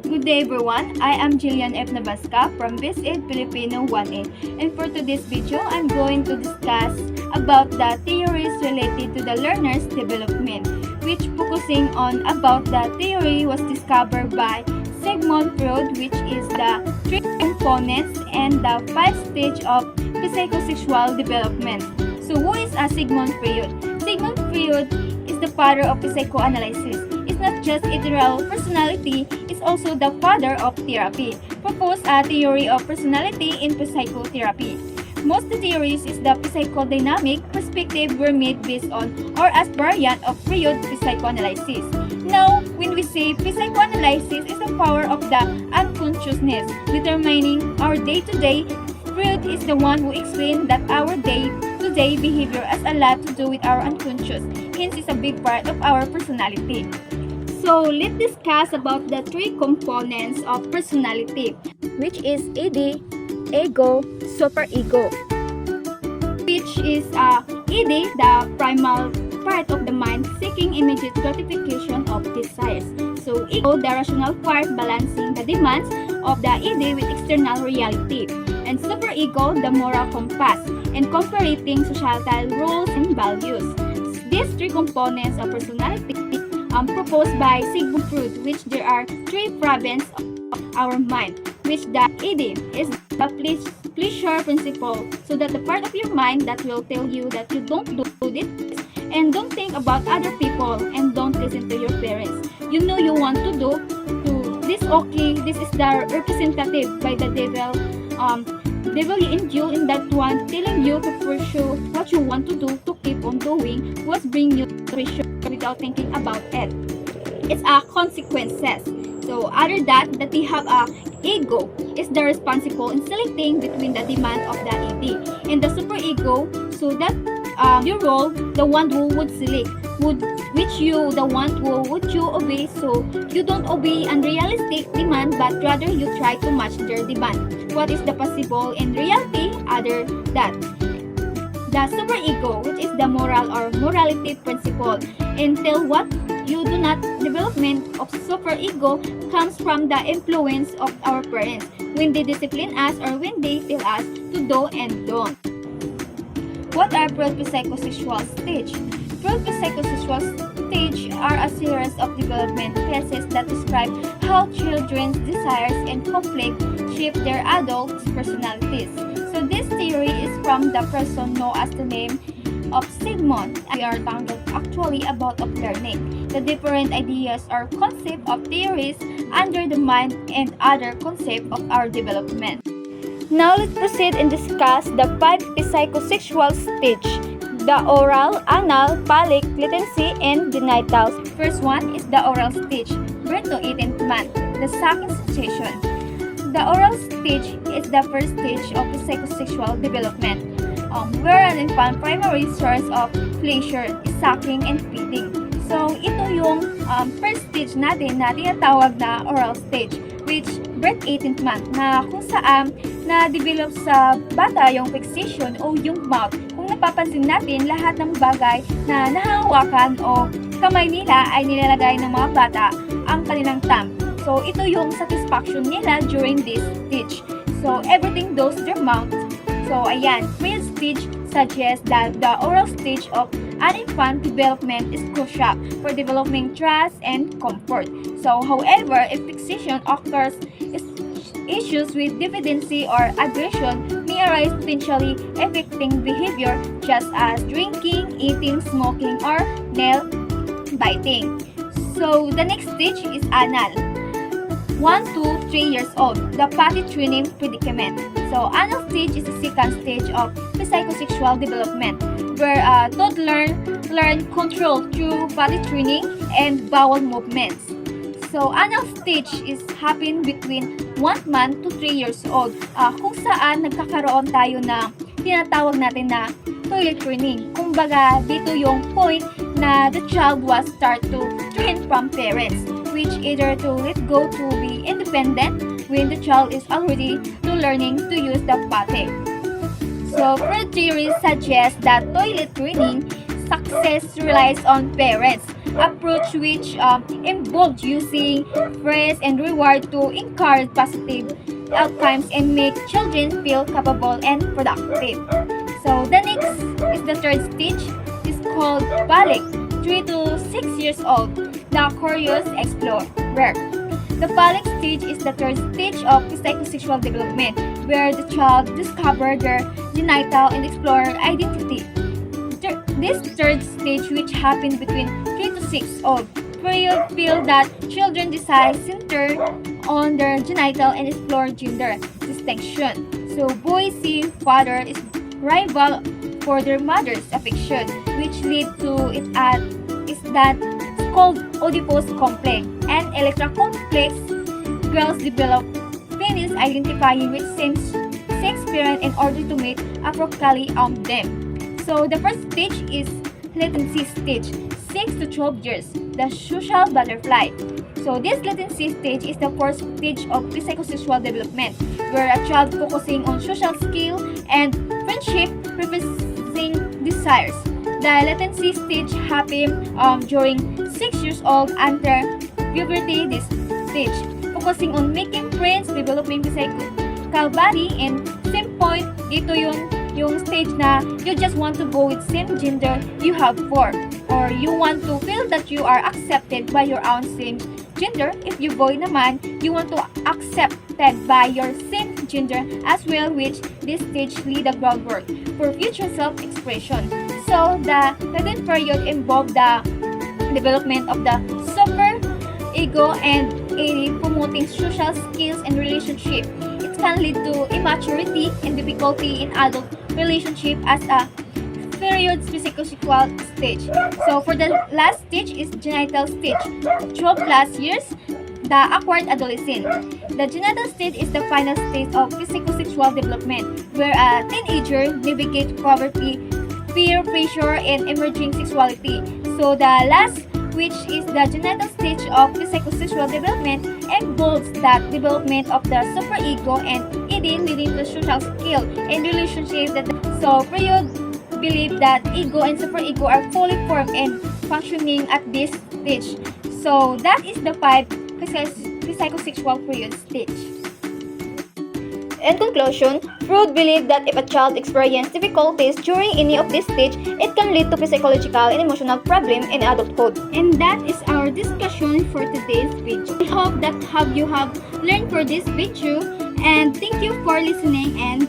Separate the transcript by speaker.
Speaker 1: Good day everyone, I am Jillian F. Nabasca from BSED Filipino 1A, and for today's video, I'm going to discuss about the theories related to the learner's development, which focusing on about the theory was discovered by Sigmund Freud, which is the 3 components and the 5 stage of psychosexual development. So who is Sigmund Freud? Sigmund Freud is the father of psychoanalysis. It's not just a literal personality, it's also the father of therapy. Proposed a theory of personality in psychotherapy. Most the theories is the psychodynamic perspective were made based on or as variant of Freud psychoanalysis. Now, when we say psychoanalysis is the power of the unconsciousness determining our day-to-day, Freud is the one who explained that our day-to-day behavior has a lot to do with our unconscious, hence is a big part of our personality. So, let's discuss about the 3 components of personality, which is id, ego, superego. Which is id, the primal part of the mind seeking immediate gratification of desires. So, ego, the rational part balancing the demands of the id with external reality. And superego, the moral compass, incorporating societal rules and values. These 3 components of personality proposed by Sigmund Freud, which there are 3 provinces of our mind, which the id is the pleasure principle, so that the part of your mind that will tell you that you don't do this and don't think about other people and don't listen to your parents. You know you want to do this okay, this is the representative by the devil. Devil in you in that one telling you to pursue what you want to do, to keep on doing what bring you pressure without thinking about it. It's consequences. So other that they have a ego is the responsible in selecting between the demand of the id and the superego, so that your role, the one who would select which you the one who would you obey, so you don't obey unrealistic demand but rather you try to match their demand. What is the possible in reality other that the superego, which is the moral or morality principle, until what you do not development of superego comes from the influence of our parents when they discipline us or when they tell us to do and don't. What are psychosexual stage? Psychosexual stage are a series of development phases that describe how children's desires and conflict shape their adult personalities. So this theory is from the person known as the name of Sigmund. We are talking actually about of learning, the different ideas or concept of theories under the mind and other concept of our development. Now let's proceed and discuss the 5 psychosexual stage: the oral, anal, phallic, latency, and genital. First one is the oral stage, birth to 18th month, the sucking sensation. The oral stage is the first stage of the psychosexual development, where an infant primary source of pleasure is sucking and feeding. So ito yung first stage natin na tinatawag na oral stage, which birth 18th month, na kung saan na-develop sa bata yung fixation o yung mouth. Kung napapansin natin, lahat ng bagay na nahahawakan o kamay nila ay nilalagay ng mga bata ang kanilang thumb. So, ito yung satisfaction nila during this stage. So, everything goes their mouth. So, ayan, first stage suggests that the oral stage of an infant development is crucial for developing trust and comfort. So, however, if fixation occurs, issues with dependency or aggression may arise, potentially affecting behavior such as drinking, eating, smoking, or nail biting. So, the next stage is anal. 1 to 3 years old, the potty training predicament. So, anal stage is the second stage of the psychosexual development, where toddlers learn control through potty training and bowel movements. So, anal stage is happen between 1 month to 3 years old, kung saan nagkakaroon tayo ng tinatawag natin na toilet training. Kumbaga, dito yung point na the child was start to train from parents, which either to let go to be independent when the child is already to learning to use the potty. So, Freud theory suggests that toilet training success relies on parents approach which involves using praise and reward to encourage positive outcomes and make children feel capable and productive. So the next is the third stage. It's called balik, 3 to 6 years old. The curious explorer. The balik stage is the third stage of psychosexual development, where the child discovers their genital and explore identity. This third stage, which happens between 3 to 6 old, period, feel that children decide center on their genital and explore gender distinction. So boys see father is rival for their mother's affection, which lead to it at is that called Oedipus complex. And Electra complex, girls develop penis identifying with same-sex parent in order to make appropriately them. So the first stage is latency stage, 6 to 12 years, the social butterfly. So this latency stage is the first stage of the psychosexual development, where a child focusing on social skill and friendship, repressing desires. The latency stage happens during 6 years old under puberty. This stage focusing on making friends, developing the psychological body, and same point dito yung stage na you just want to go with same gender you have for, or you want to feel that you are accepted by your own same gender. If you boy naman, you want to accepted by your same gender as well, which this stage lead the groundwork for future self-expression. So the latent period involve the development of the super ego and promoting social skills and relationship. It can lead to immaturity and difficulty in adult relationship as a period psychosexual stage. So for the last stage is genital stage, 12 plus years, the awkward adolescent. The genital stage is the final stage of psychosexual development, where a teenager navigates puberty, peer pressure, and emerging sexuality. So the last, which is the genital stage of the psychosexual development, involves that development of the superego and id leading to social skill and relationship. So Freud believe that ego and superego are fully formed and functioning at this stage. So that is the 5 psychosexual period stage. In conclusion, Freud believed that if a child experiences difficulties during any of this stage, it can lead to psychological and emotional problems in adulthood. And that is our discussion for today's video. I hope that you have learned for this video, and thank you for listening and